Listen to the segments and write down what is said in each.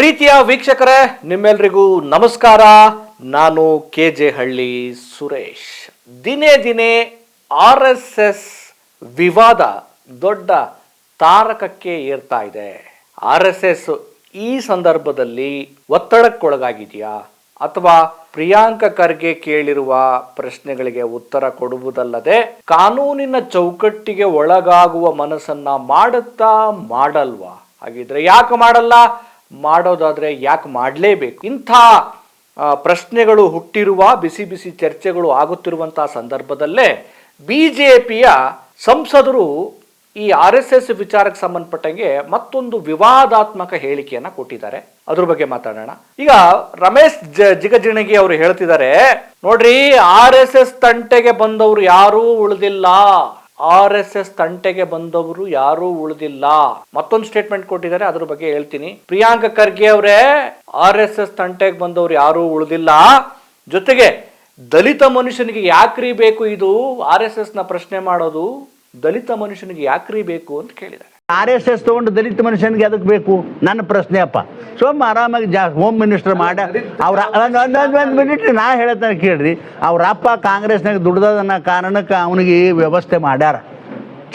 ಪ್ರೀತಿಯ ವೀಕ್ಷಕರೇ, ನಿಮ್ಮೆಲ್ರಿಗೂ ನಮಸ್ಕಾರ. ನಾನು KJ ಹಳ್ಳಿ ಸುರೇಶ್. ದಿನೇ ದಿನೇ RSS ವಿವಾದ ದೊಡ್ಡ ತಾರಕಕ್ಕೆ ಏರ್ತಾ ಇದೆ. RSS ಈ ಸಂದರ್ಭದಲ್ಲಿ ಒತ್ತಡಕ್ಕೊಳಗಾಗಿದೆಯಾ ಅಥವಾ ಪ್ರಿಯಾಂಕ ಖರ್ಗೆ ಕೇಳಿರುವ ಪ್ರಶ್ನೆಗಳಿಗೆ ಉತ್ತರ ಕೊಡುವುದಲ್ಲದೆ ಕಾನೂನಿನ ಚೌಕಟ್ಟಿಗೆ ಒಳಗಾಗುವ ಮನಸ್ಸನ್ನ ಮಾಡುತ್ತಾ ಮಾಡಲ್ವಾ? ಹಾಗಿದ್ರೆ ಯಾಕೆ ಮಾಡಲ್ಲ? ಮಾಡೋದಾದ್ರೆ ಯಾಕೆ ಮಾಡಲೇಬೇಕು? ಇಂಥ ಪ್ರಶ್ನೆಗಳು ಹುಟ್ಟಿರುವ ಬಿಸಿ ಬಿಸಿ ಚರ್ಚೆಗಳು ಆಗುತ್ತಿರುವಂತಹ ಸಂದರ್ಭದಲ್ಲೇ ಬಿಜೆಪಿಯ ಸಂಸದರು ಈ RSS ವಿಚಾರಕ್ಕೆ ಸಂಬಂಧಪಟ್ಟಂಗೆ ಮತ್ತೊಂದು ವಿವಾದಾತ್ಮಕ ಹೇಳಿಕೆಯನ್ನ ಕೊಟ್ಟಿದ್ದಾರೆ. ಅದ್ರ ಬಗ್ಗೆ ಮಾತಾಡೋಣ. ಈಗ ರಮೇಶ್ ಜಿಗಜಿಣಗಿ ಅವರು ಹೇಳ್ತಿದ್ದಾರೆ, ನೋಡ್ರಿ, RSS ತಂಟೆಗೆ ಬಂದವರು ಯಾರೂ ಉಳಿದಿಲ್ಲ. RSS ತಂಟೆಗೆ ಬಂದವರು ಯಾರೂ ಉಳಿದಿಲ್ಲ. ಮತ್ತೊಂದು ಸ್ಟೇಟ್ಮೆಂಟ್ ಕೊಟ್ಟಿದ್ದಾರೆ, ಅದ್ರ ಬಗ್ಗೆ ಹೇಳ್ತೀನಿ. ಪ್ರಿಯಾಂಕ ಖರ್ಗೆ ಅವರೇ, RSS ತಂಟೆಗೆ ಬಂದವರು ಯಾರೂ ಉಳಿದಿಲ್ಲ. ಜೊತೆಗೆ ದಲಿತ ಮನುಷ್ಯನಿಗೆ ಯಾಕ್ರಿ ಬೇಕು ಇದು RSS ನ ಪ್ರಶ್ನೆ ಮಾಡೋದು? ದಲಿತ ಮನುಷ್ಯನಿಗೆ ಯಾಕ್ರಿ ಬೇಕು ಅಂತ ಕೇಳಿದ್ದಾರೆ. RSS ತಗೊಂಡು ದಲಿತ ಮನುಷ್ಯನಿಗೆ ಅದಕ್ಕೆ ಬೇಕು? ನನ್ನ ಪ್ರಶ್ನೆ ಅಪ್ಪ. ಸೋಮ ಆರಾಮಾಗಿ ಹೋಮ್ ಮಿನಿಸ್ಟರ್ ಮಾಡ ಅವ್ರ ಒಂದು ಮಿನಿಟ್ ನಾ ಹೇಳತ್ತಾನೆ ಕೇಳ್ರಿ. ಅವ್ರ ಅಪ್ಪ ಕಾಂಗ್ರೆಸ್ನಾಗ ದುಡ್ದದನ್ನ ಕಾರಣಕ್ಕೆ ಅವನಿಗೆ ವ್ಯವಸ್ಥೆ ಮಾಡ್ಯಾರ.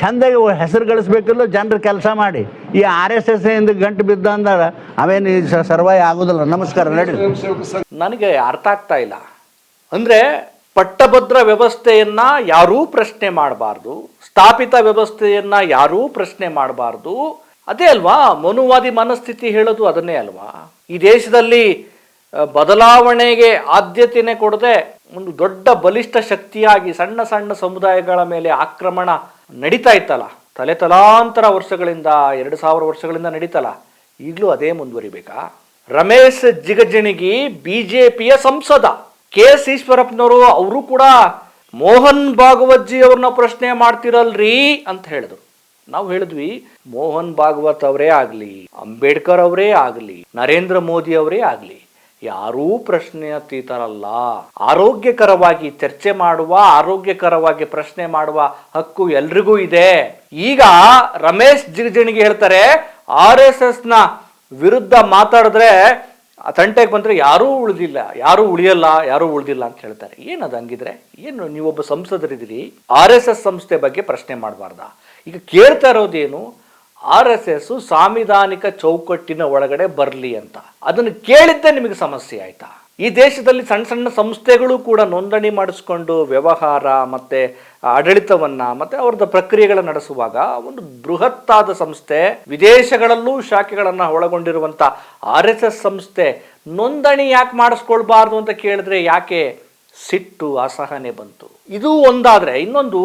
ಚಂದಾಗಿ ಹೆಸರು ಗಳಿಸ್ಬೇಕಿಲ್ಲ, ಜನರು ಕೆಲಸ ಮಾಡಿ. ಈ RSS ಇಂದ ಗಂಟು ಬಿದ್ದ ಅಂದ್ರೆ ಅವೇನು ಸರ್ವೈ ಆಗೋದಿಲ್ಲ. ನಮಸ್ಕಾರ, ನಡಿ. ನನಗೆ ಅರ್ಥ ಆಗ್ತಾ ಇಲ್ಲ. ಅಂದ್ರೆ ಪಟ್ಟಭದ್ರ ವ್ಯವಸ್ಥೆಯನ್ನ ಯಾರೂ ಪ್ರಶ್ನೆ ಮಾಡಬಾರ್ದು, ಸ್ಥಾಪಿತ ವ್ಯವಸ್ಥೆಯನ್ನ ಯಾರೂ ಪ್ರಶ್ನೆ ಮಾಡಬಾರ್ದು. ಅದೇ ಅಲ್ವಾ ಮನುವಾದಿ ಮನಸ್ಥಿತಿ ಹೇಳೋದು? ಅದನ್ನೇ ಅಲ್ವಾ? ಈ ದೇಶದಲ್ಲಿ ಬದಲಾವಣೆಗೆ ಆದ್ಯತೆನೆ ಕೊಡದೆ ಒಂದು ದೊಡ್ಡ ಬಲಿಷ್ಠ ಶಕ್ತಿಯಾಗಿ ಸಣ್ಣ ಸಣ್ಣ ಸಮುದಾಯಗಳ ಮೇಲೆ ಆಕ್ರಮಣ ನಡೀತಾ ಇತ್ತಲ್ಲ, ತಲಾಂತರ ವರ್ಷಗಳಿಂದ, 2000 ವರ್ಷಗಳಿಂದ ನಡೀತಲ್ಲ. ಈಗಲೂ ಅದೇ ಮುಂದುವರಿಬೇಕಾ? ರಮೇಶ್ ಜಿಗಜಿಣಗಿ ಬಿಜೆಪಿಯ ಸಂಸದ. KS ಈಶ್ವರಪ್ಪನವರು ಅವರು ಕೂಡ ಮೋಹನ್ ಭಾಗವತ್ ಅವ್ರನ್ನ ಪ್ರಶ್ನೆ ಮಾಡ್ತಿರಲ್ರಿ ಅಂತ ಹೇಳಿದ್ರು. ನಾವು ಹೇಳಿದ್ವಿ, ಮೋಹನ್ ಭಾಗವತ್ ಅವರೇ ಆಗ್ಲಿ, ಅಂಬೇಡ್ಕರ್ ಅವರೇ ಆಗ್ಲಿ, ನರೇಂದ್ರ ಮೋದಿ ಅವರೇ ಆಗ್ಲಿ, ಯಾರೂ ಪ್ರಶ್ನೆ ಅತೀತರಲ್ಲ. ಆರೋಗ್ಯಕರವಾಗಿ ಚರ್ಚೆ ಮಾಡುವ, ಆರೋಗ್ಯಕರವಾಗಿ ಪ್ರಶ್ನೆ ಮಾಡುವ ಹಕ್ಕು ಎಲ್ರಿಗೂ ಇದೆ. ಈಗ ರಮೇಶ್ ಜಿಗಜಿಣಗಿ ಹೇಳ್ತಾರೆ, RSS ನ ವಿರುದ್ಧ ಮಾತಾಡಿದ್ರೆ ತಂಟೆಗೆ ಬಂದ್ರೆ ಯಾರೂ ಉಳಿದಿಲ್ಲ, ಯಾರೂ ಉಳಿಯಲ್ಲ, ಯಾರೂ ಉಳಿದಿಲ್ಲ ಅಂತ ಹೇಳ್ತಾರೆ. ಏನದು ಹಂಗಿದ್ರೆ? ಏನು ನೀವೊಬ್ಬ ಸಂಸದರಿದ್ದೀರಿ, RSS ಸಂಸ್ಥೆ ಬಗ್ಗೆ ಪ್ರಶ್ನೆ ಮಾಡಬಾರ್ದಾ? ಈಗ ಕೇಳ್ತಾ ಇರೋದೇನು, RSS ಸಾಂವಿಧಾನಿಕ ಚೌಕಟ್ಟಿನ ಒಳಗಡೆ ಬರಲಿ ಅಂತ. ಅದನ್ನು ಕೇಳಿದ್ದೇ ನಿಮಗೆ ಸಮಸ್ಯೆ ಆಯ್ತಾ? ಈ ದೇಶದಲ್ಲಿ ಸಣ್ಣ ಸಣ್ಣ ಸಂಸ್ಥೆಗಳು ಕೂಡ ನೋಂದಣಿ ಮಾಡಿಸ್ಕೊಂಡು ವ್ಯವಹಾರ ಮತ್ತೆ ಆಡಳಿತವನ್ನ ಮತ್ತೆ ಅವ್ರದ್ದು ಪ್ರಕ್ರಿಯೆಗಳನ್ನು ನಡೆಸುವಾಗ ಒಂದು ಬೃಹತ್ತಾದ ಸಂಸ್ಥೆ, ವಿದೇಶಗಳಲ್ಲೂ ಶಾಖೆಗಳನ್ನ ಒಳಗೊಂಡಿರುವಂತ RSS ಸಂಸ್ಥೆ ನೋಂದಣಿ ಯಾಕೆ ಮಾಡಿಸ್ಕೊಳ್ಬಾರ್ದು ಅಂತ ಕೇಳಿದ್ರೆ ಯಾಕೆ ಸಿಟ್ಟು, ಅಸಹನೆ ಬಂತು? ಇದು ಒಂದಾದ್ರೆ, ಇನ್ನೊಂದು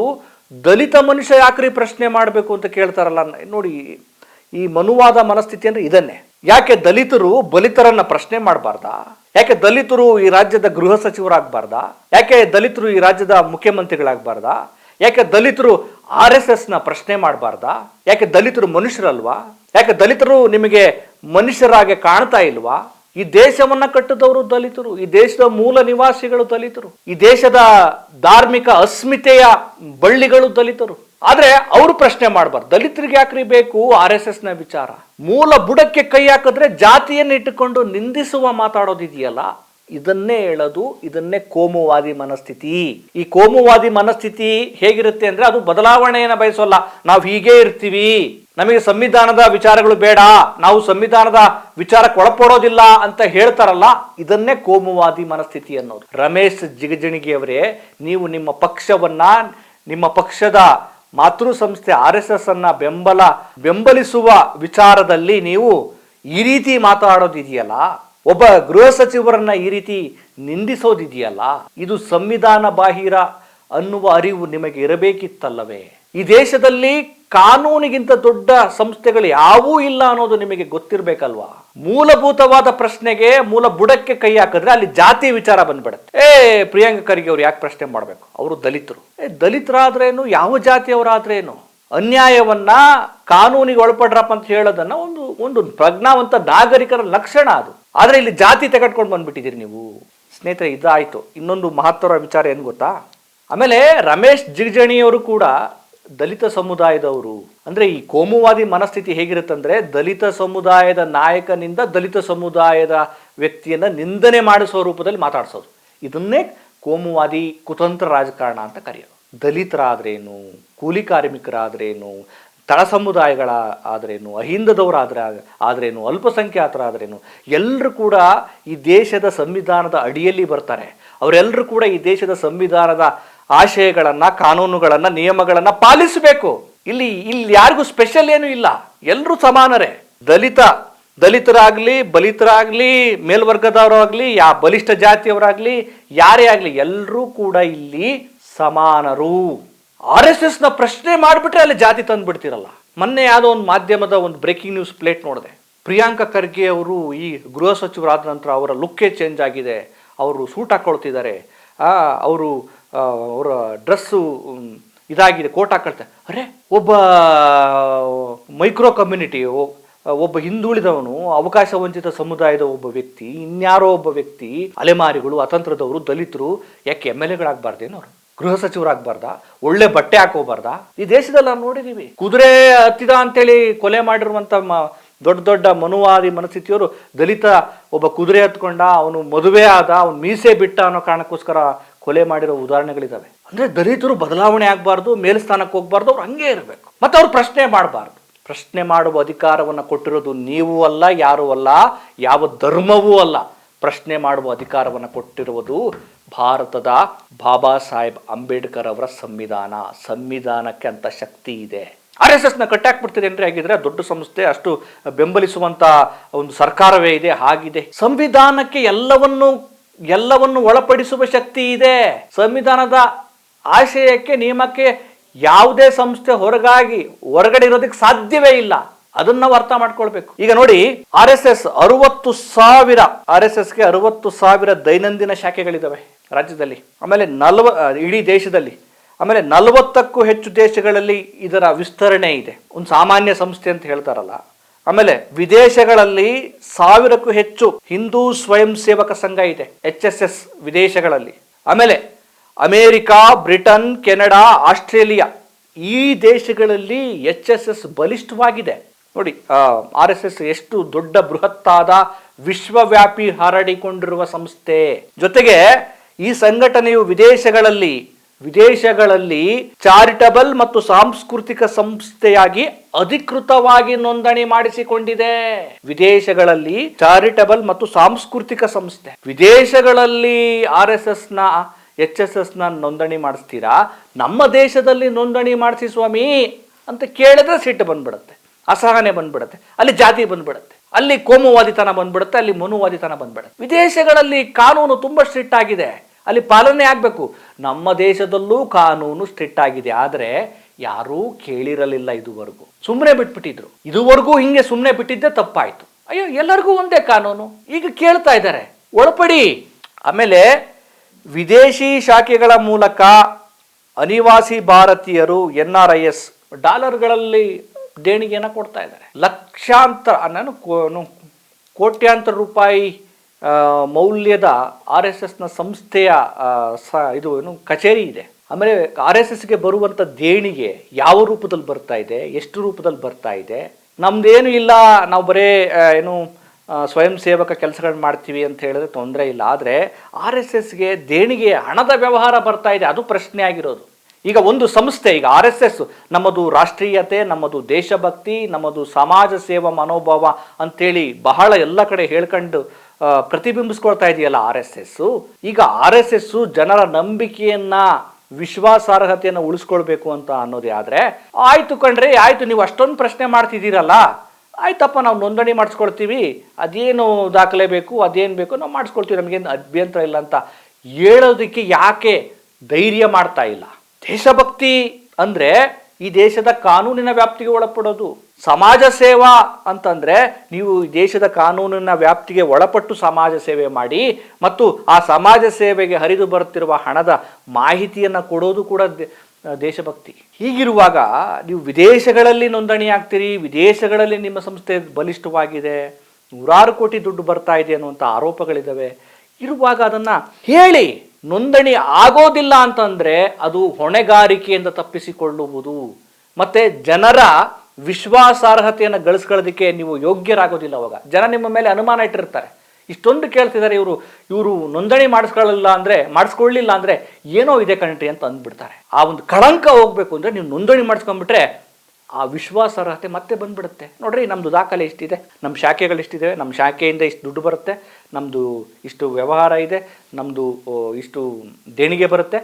ದಲಿತ ಮನುಷ್ಯ ಯಾಕ್ರಿ ಪ್ರಶ್ನೆ ಮಾಡಬೇಕು ಅಂತ ಕೇಳ್ತಾರಲ್ಲ. ನೋಡಿ, ಈ ಮನುವಾದ ಮನಸ್ಥಿತಿ ಅಂದ್ರೆ ಇದನ್ನೇ. ಯಾಕೆ ದಲಿತರು ಬಲಿತರನ್ನ ಪ್ರಶ್ನೆ ಮಾಡಬಾರ್ದಾ? ಯಾಕೆ ದಲಿತರು ಈ ರಾಜ್ಯದ ಗೃಹ ಸಚಿವರಾಗಬಾರ್ದಾ? ಯಾಕೆ ದಲಿತರು ಈ ರಾಜ್ಯದ ಮುಖ್ಯಮಂತ್ರಿಗಳಾಗಬಾರ್ದಾ? ಯಾಕೆ ದಲಿತರು RSS ನ ಪ್ರಶ್ನೆ ಮಾಡಬಾರ್ದಾ? ಯಾಕೆ ದಲಿತರು ಮನುಷ್ಯರಲ್ವಾ? ಯಾಕೆ ದಲಿತರು ನಿಮಗೆ ಮನುಷ್ಯರಾಗೆ ಕಾಣ್ತಾ ಇಲ್ವಾ? ಈ ದೇಶವನ್ನ ಕಟ್ಟಿದವರು ದಲಿತರು, ಈ ದೇಶದ ಮೂಲ ನಿವಾಸಿಗಳು ದಲಿತರು, ಈ ದೇಶದ ಧಾರ್ಮಿಕ ಅಸ್ಮಿತೆಯ ಬಳ್ಳಿಗಳು ದಲಿತರು. ಆದ್ರೆ ಅವರು ಪ್ರಶ್ನೆ ಮಾಡಬಾರ್ದು. ದಲಿತರಿಗೆ ಯಾಕ್ರಿ ಬೇಕು RSS ನ ವಿಚಾರ? ಮೂಲ ಬುಡಕ್ಕೆ ಕೈ ಹಾಕಿದ್ರೆ ಜಾತಿಯನ್ನು ಇಟ್ಟುಕೊಂಡು ನಿಂದಿಸುವ ಮಾತಾಡೋದಿದೆಯಲ್ಲ, ಇದನ್ನೇ ಹೇಳೋದು, ಇದನ್ನೇ ಕೋಮುವಾದಿ ಮನಸ್ಥಿತಿ. ಈ ಕೋಮುವಾದಿ ಮನಸ್ಥಿತಿ ಹೇಗಿರುತ್ತೆ ಅಂದ್ರೆ, ಅದು ಬದಲಾವಣೆಯನ್ನ ಬಯಸೋಲ್ಲ. ನಾವು ಹೀಗೆ ಇರ್ತೀವಿ, ನಮಗೆ ಸಂವಿಧಾನದ ವಿಚಾರಗಳು ಬೇಡ, ನಾವು ಸಂವಿಧಾನದ ವಿಚಾರಕ್ಕೆ ಒಳಪಡೋದಿಲ್ಲ ಅಂತ ಹೇಳ್ತಾರಲ್ಲ, ಇದನ್ನೇ ಕೋಮುವಾದಿ ಮನಸ್ಥಿತಿ ಅನ್ನೋದು. ರಮೇಶ್ ಜಿಗಜಿಣಗಿ ಅವರೇ, ನೀವು ನಿಮ್ಮ ಪಕ್ಷವನ್ನ, ನಿಮ್ಮ ಪಕ್ಷದ ಮಾತೃ ಸಂಸ್ಥೆ RSS ಅನ್ನ ಬೆಂಬಲಿಸುವ ವಿಚಾರದಲ್ಲಿ ನೀವು ಈ ರೀತಿ ಮಾತಾಡೋದಿದೆಯಲ್ಲ, ಒಬ್ಬ ಗೃಹ ಸಚಿವರನ್ನ ಈ ರೀತಿ ನಿಂದಿಸೋದಿದೆಯಲ್ಲ, ಇದು ಸಂವಿಧಾನ ಬಾಹಿರ ಅನ್ನುವ ಅರಿವು ನಿಮಗೆ ಇರಬೇಕಿತ್ತಲ್ಲವೇ? ಈ ದೇಶದಲ್ಲಿ ಕಾನೂನಿಗಿಂತ ದೊಡ್ಡ ಸಂಸ್ಥೆಗಳು ಯಾವೂ ಇಲ್ಲ ಅನ್ನೋದು ನಿಮಗೆ ಗೊತ್ತಿರ್ಬೇಕಲ್ವಾ? ಮೂಲಭೂತವಾದ ಪ್ರಶ್ನೆಗೆ, ಮೂಲ ಬುಡಕ್ಕೆ ಕೈ ಹಾಕಿದ್ರೆ ಅಲ್ಲಿ ಜಾತಿ ವಿಚಾರ ಬಂದ್ಬಿಡುತ್ತೆ. ಪ್ರಿಯಾಂಕ ಖರ್ಗೆ ಅವ್ರು ಯಾಕೆ ಪ್ರಶ್ನೆ ಮಾಡ್ಬೇಕು? ಅವರು ದಲಿತರು. ದಲಿತರಾದ್ರೇನು, ಯಾವ ಜಾತಿಯವರಾದ್ರೇನು? ಅನ್ಯಾಯವನ್ನ ಕಾನೂನಿಗೆ ಒಳಪಡ್ರಪ್ಪ ಅಂತ ಹೇಳೋದನ್ನ ಒಂದು ಪ್ರಜ್ಞಾವಂತ ನಾಗರಿಕರ ಲಕ್ಷಣ ಅದು. ಆದ್ರೆ ಇಲ್ಲಿ ಜಾತಿ ತೆಗೆದುಕೊಂಡು ಬಂದ್ಬಿಟ್ಟಿದ್ದೀರಿ ನೀವು. ಸ್ನೇಹಿತರೆ, ಇದಾಯ್ತು. ಇನ್ನೊಂದು ಮಹತ್ವದ ವಿಚಾರ ಏನು ಗೊತ್ತಾ? ಆಮೇಲೆ ರಮೇಶ್ ಜಿಗಜಿಣಗಿ ಅವರು ಕೂಡ ದಲಿತ ಸಮುದಾಯದವರು. ಅಂದ್ರೆ ಈ ಕೋಮುವಾದಿ ಮನಸ್ಥಿತಿ ಹೇಗಿರುತ್ತಂದ್ರೆ, ದಲಿತ ಸಮುದಾಯದ ನಾಯಕನಿಂದ ದಲಿತ ಸಮುದಾಯದ ವ್ಯಕ್ತಿಯನ್ನ ನಿಂದನೆ ಮಾಡಿಸೋ ರೂಪದಲ್ಲಿ ಮಾತಾಡಿಸೋದು. ಇದನ್ನೇ ಕೋಮುವಾದಿ ಕುತಂತ್ರ ರಾಜಕಾರಣ ಅಂತ ಕರೆಯೋದು. ದಲಿತರಾದ್ರೇನು, ಕೂಲಿ ಕಾರ್ಮಿಕರಾದ್ರೇನು, ತಳ ಸಮುದಾಯಗಳ ಆದ್ರೇನು, ಆದ್ರೇನು, ಅಲ್ಪಸಂಖ್ಯಾತರಾದ್ರೇನು, ಎಲ್ಲರೂ ಕೂಡ ಈ ದೇಶದ ಸಂವಿಧಾನದ ಅಡಿಯಲ್ಲಿ ಬರ್ತಾರೆ. ಅವರೆಲ್ಲರೂ ಕೂಡ ಈ ದೇಶದ ಸಂವಿಧಾನದ ಆಶಯಗಳನ್ನು, ಕಾನೂನುಗಳನ್ನು, ನಿಯಮಗಳನ್ನು ಪಾಲಿಸಬೇಕು. ಇಲ್ಲಿ ಯಾರಿಗೂ ಸ್ಪೆಷಲ್ ಏನೂ ಇಲ್ಲ, ಎಲ್ಲರೂ ಸಮಾನರೇ. ದಲಿತರಾಗ್ಲಿ, ಬಲಿತರಾಗ್ಲಿ, ಮೇಲ್ವರ್ಗದವರಾಗ್ಲಿ, ಬಲಿಷ್ಠ ಜಾತಿಯವರಾಗ್ಲಿ, ಯಾರೇ ಆಗ್ಲಿ, ಎಲ್ಲರೂ ಕೂಡ ಇಲ್ಲಿ ಸಮಾನರು. RSS ನ ಪ್ರಶ್ನೆ ಮಾಡಿಬಿಟ್ರೆ ಅಲ್ಲಿ ಜಾತಿ ತಂದ್ಬಿಡ್ತಿರಲ್ಲ. ಮೊನ್ನೆ ಯಾವುದೋ ಒಂದು ಮಾಧ್ಯಮದ ಒಂದು ಬ್ರೇಕಿಂಗ್ ನ್ಯೂಸ್ ಪ್ಲೇಟ್ ನೋಡಿದೆ. ಪ್ರಿಯಾಂಕಾ ಖರ್ಗೆ ಅವರು ಈ ಗೃಹ ಸಚಿವರಾದ ನಂತರ ಅವರ ಲುಕ್ಕೇ ಚೇಂಜ್ ಆಗಿದೆ, ಅವರು ಸೂಟ್ ಹಾಕೊಳ್ತಿದ್ದಾರೆ, ಅವರ ಡ್ರೆಸ್ಸು ಇದಾಗಿದೆ, ಕೋಟ್ ಹಾಕೊಳ್ತಾರೆ. ಅರೆ, ಒಬ್ಬ ಮೈಕ್ರೋ ಕಮ್ಯುನಿಟಿ, ಒಬ್ಬ ಹಿಂದುಳಿದವನು, ಅವಕಾಶ ವಂಚಿತ ಸಮುದಾಯದ ಒಬ್ಬ ವ್ಯಕ್ತಿ, ಇನ್ಯಾರೋ ಒಬ್ಬ ವ್ಯಕ್ತಿ, ಅಲೆಮಾರಿಗಳು, ಅತಂತ್ರದವರು, ದಲಿತರು ಯಾಕೆ MLA ಗಳಾಗಬಾರ್ದೇನೋ, ಅವರು ಗೃಹ ಸಚಿವರಾಗಬಾರ್ದಾ? ಒಳ್ಳೆ ಬಟ್ಟೆ ಹಾಕೋಬಾರ್ದಾ? ಈ ದೇಶದಲ್ಲಿ ನಾವು ನೋಡಿದೀವಿ. ಕುದುರೆ ಹತ್ತಿದ ಅಂತೇಳಿ ಕೊಲೆ ಮಾಡಿರುವಂತ ದೊಡ್ಡ ದೊಡ್ಡ ಮನುವಾದಿ ಮನಸ್ಥಿತಿಯವರು ದಲಿತ ಒಬ್ಬ ಕುದುರೆ ಹತ್ಕೊಂಡ, ಅವನು ಮದುವೆ ಆದ, ಅವನು ಮೀಸೆ ಬಿಟ್ಟ ಅನ್ನೋ ಕಾರಣಕ್ಕೋಸ್ಕರ ಕೊಲೆ ಮಾಡಿರೋ ಉದಾಹರಣೆಗಳಿದಾವೆ. ಅಂದ್ರೆ ದಲಿತರು ಬದಲಾವಣೆ ಆಗಬಾರ್ದು, ಮೇಲ್ಸ್ಥಾನಕ್ಕೆ ಹೋಗ್ಬಾರ್ದು, ಅವ್ರು ಹಂಗೆ ಇರಬೇಕು. ಮತ್ತೆ ಅವ್ರು ಪ್ರಶ್ನೆ ಮಾಡಬಾರ್ದು. ಪ್ರಶ್ನೆ ಮಾಡುವ ಅಧಿಕಾರವನ್ನು ಕೊಟ್ಟಿರೋದು ನೀವು ಅಲ್ಲ, ಯಾರೂ ಅಲ್ಲ, ಯಾವ ಧರ್ಮವೂ ಅಲ್ಲ. ಪ್ರಶ್ನೆ ಮಾಡುವ ಅಧಿಕಾರವನ್ನು ಕೊಟ್ಟಿರುವುದು ಭಾರತದ ಬಾಬಾ ಸಾಹೇಬ್ ಅಂಬೇಡ್ಕರ್ ಅವರ ಸಂವಿಧಾನ. ಸಂವಿಧಾನಕ್ಕೆ ಅಂತ ಶಕ್ತಿ ಇದೆ. RSS ನ ಕಟ್ಟಾಕ್ಬಿಡ್ತಿದೆ ಅಂದ್ರೆ ಆಗಿದ್ರೆ ದೊಡ್ಡ ಸಂಸ್ಥೆ, ಅಷ್ಟು ಬೆಂಬಲಿಸುವಂತ ಒಂದು ಸರ್ಕಾರವೇ ಇದೆ, ಹಾಗಿದೆ. ಸಂವಿಧಾನಕ್ಕೆ ಎಲ್ಲವನ್ನು ಒಳಪಡಿಸುವ ಶಕ್ತಿ ಇದೆ. ಸಂವಿಧಾನದ ಆಶಯಕ್ಕೆ, ನಿಯಮಕ್ಕೆ ಯಾವುದೇ ಸಂಸ್ಥೆ ಹೊರಗಡೆ ಇರೋದಕ್ಕೆ ಸಾಧ್ಯವೇ ಇಲ್ಲ. ಅದನ್ನ ನಾವು ಅರ್ಥ ಮಾಡ್ಕೊಳ್ಬೇಕು. ಈಗ ನೋಡಿ, RSS 60,000 ದೈನಂದಿನ ಶಾಖೆಗಳಿದಾವೆ ರಾಜ್ಯದಲ್ಲಿ, ಆಮೇಲೆ ಇಡೀ ದೇಶದಲ್ಲಿ, ಆಮೇಲೆ 40ಕ್ಕೂ ಹೆಚ್ಚು ದೇಶಗಳಲ್ಲಿ ಇದರ ವಿಸ್ತರಣೆ ಇದೆ. ಒಂದು ಸಾಮಾನ್ಯ ಸಂಸ್ಥೆ ಅಂತ ಹೇಳ್ತಾರಲ್ಲ. ಆಮೇಲೆ ವಿದೇಶಗಳಲ್ಲಿ 1000ಕ್ಕೂ ಹೆಚ್ಚು ಹಿಂದೂ ಸ್ವಯಂ ಸೇವಕ ಸಂಘ ಇದೆ, HSS ವಿದೇಶಗಳಲ್ಲಿ. ಆಮೇಲೆ ಅಮೇರಿಕಾ, ಬ್ರಿಟನ್, ಕೆನಡಾ, ಆಸ್ಟ್ರೇಲಿಯಾ, ಈ ದೇಶಗಳಲ್ಲಿ HSS ಬಲಿಷ್ಠವಾಗಿದೆ. ನೋಡಿ, RSS ಎಷ್ಟು ದೊಡ್ಡ ಬೃಹತ್ತಾದ ವಿಶ್ವವ್ಯಾಪಿ ಹರಡಿಕೊಂಡಿರುವ ಸಂಸ್ಥೆ. ಜೊತೆಗೆ ಈ ಸಂಘಟನೆಯು ವಿದೇಶಗಳಲ್ಲಿ ಚಾರಿಟಬಲ್ ಮತ್ತು ಸಾಂಸ್ಕೃತಿಕ ಸಂಸ್ಥೆಯಾಗಿ ಅಧಿಕೃತವಾಗಿ ನೋಂದಣಿ ಮಾಡಿಸಿಕೊಂಡಿದೆ. ವಿದೇಶಗಳಲ್ಲಿ ಚಾರಿಟಬಲ್ ಮತ್ತು ಸಾಂಸ್ಕೃತಿಕ ಸಂಸ್ಥೆ. ವಿದೇಶಗಳಲ್ಲಿ HSS ನ ನೋಂದಣಿ ಮಾಡಿಸ್ತೀರಾ, ನಮ್ಮ ದೇಶದಲ್ಲಿ ನೋಂದಣಿ ಮಾಡಿಸಿ ಸ್ವಾಮಿ ಅಂತ ಕೇಳಿದ್ರೆ ಸಿಟ್ಟು ಬಂದ್ಬಿಡುತ್ತೆ, ಅಸಹನೆ ಬಂದ್ಬಿಡುತ್ತೆ, ಅಲ್ಲಿ ಜಾತಿ ಬಂದ್ಬಿಡುತ್ತೆ, ಅಲ್ಲಿ ಕೋಮುವಾದಿತನ ಬಂದ್ಬಿಡುತ್ತೆ, ಅಲ್ಲಿ ಮನುವಾದಿತನ ಬಂದ್ಬಿಡುತ್ತೆ. ವಿದೇಶಗಳಲ್ಲಿ ಕಾನೂನು ತುಂಬಾ ಸ್ಟ್ರಿಕ್ಟ್ ಆಗಿದೆ, ಅಲ್ಲಿ ಪಾಲನೆ ಆಗಬೇಕು. ನಮ್ಮ ದೇಶದಲ್ಲೂ ಕಾನೂನು ಸ್ಟ್ರಿಕ್ಟ್ ಆಗಿದೆ, ಆದರೆ ಯಾರೂ ಕೇಳಿರಲಿಲ್ಲ ಇದುವರೆಗೂ, ಸುಮ್ಮನೆ ಬಿಟ್ಬಿಟ್ಟಿದ್ರು. ಇದುವರೆಗೂ ಹಿಂಗೆ ಸುಮ್ಮನೆ ಬಿಟ್ಟಿದ್ದೆ ತಪ್ಪಾಯ್ತು. ಅಯ್ಯೋ, ಎಲ್ಲರಿಗೂ ಒಂದೇ ಕಾನೂನು, ಈಗ ಕೇಳ್ತಾ ಇದ್ದಾರೆ ಒಳಪಡಿ. ಆಮೇಲೆ ವಿದೇಶಿ ಶಾಖೆಗಳ ಮೂಲಕ ಅನಿವಾಸಿ ಭಾರತೀಯರು NRIS ಡಾಲರ್ಗಳಲ್ಲಿ ದೇಣಿಗೆಯನ್ನು ಕೊಡ್ತಾ ಇದ್ದಾರೆ. ಕೋಟ್ಯಾಂತರ ರೂಪಾಯಿ ಮೌಲ್ಯದ RSSನ ಸಂಸ್ಥೆಯ ಕಚೇರಿ ಇದೆ. ಆಮೇಲೆ RSSಗೆ ಬರುವಂಥ ದೇಣಿಗೆ ಯಾವ ರೂಪದಲ್ಲಿ ಬರ್ತಾ ಇದೆ, ಎಷ್ಟು ರೂಪದಲ್ಲಿ ಬರ್ತಾ ಇದೆ, ನಮ್ದೇನು ಇಲ್ಲ, ನಾವು ಬರೇ ಸ್ವಯಂ ಸೇವಕ ಕೆಲಸಗಳು ಮಾಡ್ತೀವಿ ಅಂತ ಹೇಳಿದ್ರೆ ತೊಂದರೆ ಇಲ್ಲ. ಆದರೆ RSSಗೆ ದೇಣಿಗೆ, ಹಣದ ವ್ಯವಹಾರ ಬರ್ತಾ ಇದೆ, ಅದು ಪ್ರಶ್ನೆ ಆಗಿರೋದು. ಈಗ ಒಂದು ಸಂಸ್ಥೆ, ಈಗ RSS ನಮ್ಮದು ರಾಷ್ಟ್ರೀಯತೆ, ನಮ್ಮದು ದೇಶಭಕ್ತಿ, ನಮ್ಮದು ಸಮಾಜ ಸೇವಾ ಮನೋಭಾವ ಅಂತೇಳಿ ಬಹಳ ಎಲ್ಲ ಕಡೆ ಹೇಳ್ಕೊಂಡು ಪ್ರತಿಬಿಂಬಿಸ್ಕೊಳ್ತಾ ಇದೆಯಲ್ಲ RSS. ಈಗ RSS ಜನರ ನಂಬಿಕೆಯನ್ನ, ವಿಶ್ವಾಸಾರ್ಹತೆಯನ್ನು ಉಳಿಸ್ಕೊಳ್ಬೇಕು ಅಂತ ಅನ್ನೋದೇ ಆದರೆ, ಆಯ್ತು ಕಣ್ರಿ, ಆಯ್ತು ನೀವು ಅಷ್ಟೊಂದು ಪ್ರಶ್ನೆ ಮಾಡ್ತಿದ್ದೀರಲ್ಲ, ಆಯ್ತಪ್ಪ ನಾವು ನೋಂದಣಿ ಮಾಡಿಸ್ಕೊಳ್ತೀವಿ, ಅದೇನು ದಾಖಲೆ ಬೇಕು, ಅದೇನು ಬೇಕು ನಾವು ಮಾಡಿಸ್ಕೊಳ್ತೀವಿ, ನಮಗೇನು ಅಭ್ಯಂತರ ಇಲ್ಲ ಅಂತ ಹೇಳೋದಕ್ಕೆ ಯಾಕೆ ಧೈರ್ಯ ಮಾಡ್ತಾ ಇಲ್ಲ? ದೇಶಭಕ್ತಿ ಅಂದ್ರೆ ಈ ದೇಶದ ಕಾನೂನಿನ ವ್ಯಾಪ್ತಿಗೆ ಒಳಪಡೋದು. ಸಮಾಜ ಸೇವಾ ಅಂತಂದ್ರೆ ನೀವು ಈ ದೇಶದ ಕಾನೂನಿನ ವ್ಯಾಪ್ತಿಗೆ ಒಳಪಟ್ಟು ಸಮಾಜ ಸೇವೆ ಮಾಡಿ, ಮತ್ತು ಆ ಸಮಾಜ ಸೇವೆಗೆ ಹರಿದು ಬರುತ್ತಿರುವ ಹಣದ ಮಾಹಿತಿಯನ್ನು ಕೊಡೋದು ಕೂಡ ದೇಶಭಕ್ತಿ. ಹೀಗಿರುವಾಗ ನೀವು ವಿದೇಶಗಳಲ್ಲಿ ನೋಂದಣಿ ಆಗ್ತೀರಿ, ವಿದೇಶಗಳಲ್ಲಿ ನಿಮ್ಮ ಸಂಸ್ಥೆ ಬಲಿಷ್ಠವಾಗಿದೆ, 100 ಕೋಟಿ ದುಡ್ಡು ಬರ್ತಾ ಇದೆ ಅನ್ನುವಂಥ ಆರೋಪಗಳಿದ್ದಾವೆ. ಇರುವಾಗ ಅದನ್ನು ಹೇಳಿ, ನೋಂದಣಿ ಆಗೋದಿಲ್ಲ ಅಂತಂದ್ರೆ ಅದು ಹೊಣೆಗಾರಿಕೆಯಿಂದ ತಪ್ಪಿಸಿಕೊಳ್ಳುವುದು, ಮತ್ತೆ ಜನರ ವಿಶ್ವಾಸಾರ್ಹತೆಯನ್ನು ಗಳಿಸ್ಕೊಳ್ಳೋದಕ್ಕೆ ನೀವು ಯೋಗ್ಯರಾಗೋದಿಲ್ಲ. ಅವಾಗ ಜನ ನಿಮ್ಮ ಮೇಲೆ ಅನುಮಾನ ಇಟ್ಟಿರ್ತಾರೆ. ಇಷ್ಟೊಂದು ಕೇಳ್ತಿದ್ದಾರೆ, ಇವರು ನೋಂದಣಿ ಮಾಡಿಸ್ಕೊಳ್ಳಿಲ್ಲ ಅಂದ್ರೆ ಏನೋ ಇದೆ ಕಣ್ರಿ ಅಂತ ಅಂದ್ಬಿಡ್ತಾರೆ. ಆ ಒಂದು ಕಳಂಕ ಹೋಗ್ಬೇಕು ಅಂದ್ರೆ ನೀವು ನೋಂದಣಿ ಮಾಡಿಸ್ಕೊಂಡ್ಬಿಟ್ರೆ ಆ ವಿಶ್ವಾಸಾರ್ಹತೆ ಮತ್ತೆ ಬಂದ್ಬಿಡುತ್ತೆ. ನೋಡ್ರಿ, ನಮ್ದು ದಾಖಲೆ ಇಷ್ಟಿದೆ, ನಮ್ಮ ಶಾಖೆಗಳು ಇಷ್ಟಿದೆ, ನಮ್ಮ ಶಾಖೆಯಿಂದ ಇಷ್ಟು ದುಡ್ಡು ಬರುತ್ತೆ, ನಮ್ಮದು ಇಷ್ಟು ವ್ಯವಹಾರ ಇದೆ, ನಮ್ಮದು ಇಷ್ಟು ದೇಣಿಗೆ ಬರುತ್ತೆ,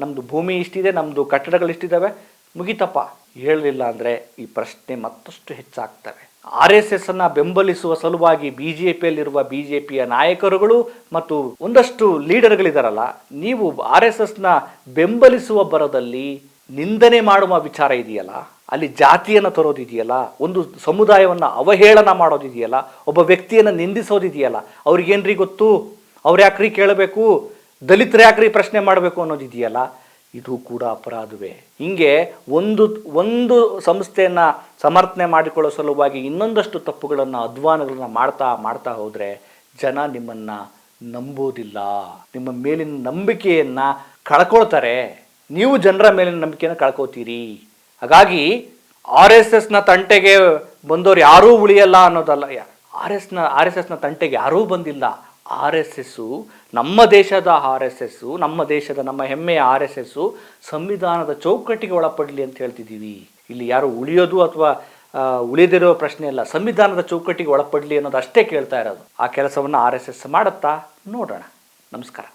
ನಮ್ಮದು ಭೂಮಿ ಇಷ್ಟಿದೆ, ನಮ್ಮದು ಕಟ್ಟಡಗಳು ಇಷ್ಟಿದ್ದಾವೆ, ಮುಗಿತಪ್ಪ. ಹೇಳಲಿಲ್ಲ ಅಂದರೆ ಈ ಪ್ರಶ್ನೆ ಮತ್ತಷ್ಟು ಹೆಚ್ಚಾಗ್ತವೆ. RSS ಅನ್ನು ಬೆಂಬಲಿಸುವ ಸಲುವಾಗಿ BJPಯಲ್ಲಿರುವ BJPಯ ನಾಯಕರುಗಳು ಮತ್ತು ಒಂದಷ್ಟು ಲೀಡರ್ಗಳಿದಾರಲ್ಲ, ನೀವು RSSನ ಬೆಂಬಲಿಸುವ ಬರದಲ್ಲಿ ನಿಂದನೆ ಮಾಡುವ ವಿಚಾರ ಇದೆಯಲ್ಲ, ಅಲ್ಲಿ ಜಾತಿಯನ್ನು ತರೋದಿದೆಯಲ್ಲ, ಒಂದು ಸಮುದಾಯವನ್ನು ಅವಹೇಳನ ಮಾಡೋದಿದೆಯಲ್ಲ, ಒಬ್ಬ ವ್ಯಕ್ತಿಯನ್ನು ನಿಂದಿಸೋದಿದೆಯಲ್ಲ, ಅವ್ರಿಗೇನ್ರಿ ಗೊತ್ತು, ಅವ್ರು ಯಾಕ್ರಿ ಕೇಳಬೇಕು, ದಲಿತರು ಯಾಕ್ರಿ ಪ್ರಶ್ನೆ ಮಾಡಬೇಕು ಅನ್ನೋದಿದೆಯಲ್ಲ, ಇದು ಕೂಡ ಅಪರಾಧವೇ. ಹಿಂಗೆ ಒಂದು ಸಂಸ್ಥೆಯನ್ನು ಸಮರ್ಥನೆ ಮಾಡಿಕೊಳ್ಳೋ ಸಲುವಾಗಿ ಇನ್ನೊಂದಷ್ಟು ತಪ್ಪುಗಳನ್ನು ಅಧ್ವಾನಗಳನ್ನು ಮಾಡ್ತಾ ಹೋದರೆ ಜನ ನಿಮ್ಮನ್ನು ನಂಬೋದಿಲ್ಲ, ನಿಮ್ಮ ಮೇಲಿನ ನಂಬಿಕೆಯನ್ನು ಕಳ್ಕೊಳ್ತಾರೆ, ನೀವು ಜನರ ಮೇಲಿನ ನಂಬಿಕೆಯನ್ನು ಕಳ್ಕೊತೀರಿ. ಹಾಗಾಗಿ RSSನ ತಂಟೆಗೆ ಬಂದವರು ಯಾರೂ ಉಳಿಯಲ್ಲ ಅನ್ನೋದಲ್ಲ. RSSನ ತಂಟೆಗೆ ಯಾರೂ ಬಂದಿಲ್ಲ. RSS ನಮ್ಮ ದೇಶದ ನಮ್ಮ ಹೆಮ್ಮೆಯ RSS ಸಂವಿಧಾನದ ಚೌಕಟ್ಟಿಗೆ ಒಳಪಡಲಿ ಅಂತ ಹೇಳ್ತಿದ್ದೀವಿ. ಇಲ್ಲಿ ಯಾರು ಉಳಿಯೋದು ಅಥವಾ ಉಳಿದಿರೋ ಪ್ರಶ್ನೆ ಅಲ್ಲ, ಸಂವಿಧಾನದ ಚೌಕಟ್ಟಿಗೆ ಒಳಪಡಲಿ ಅನ್ನೋದು ಅಷ್ಟೇ ಕೇಳ್ತಾ ಇರೋದು. ಆ ಕೆಲಸವನ್ನು RSS ಮಾಡುತ್ತಾ? ನೋಡೋಣ. ನಮಸ್ಕಾರ.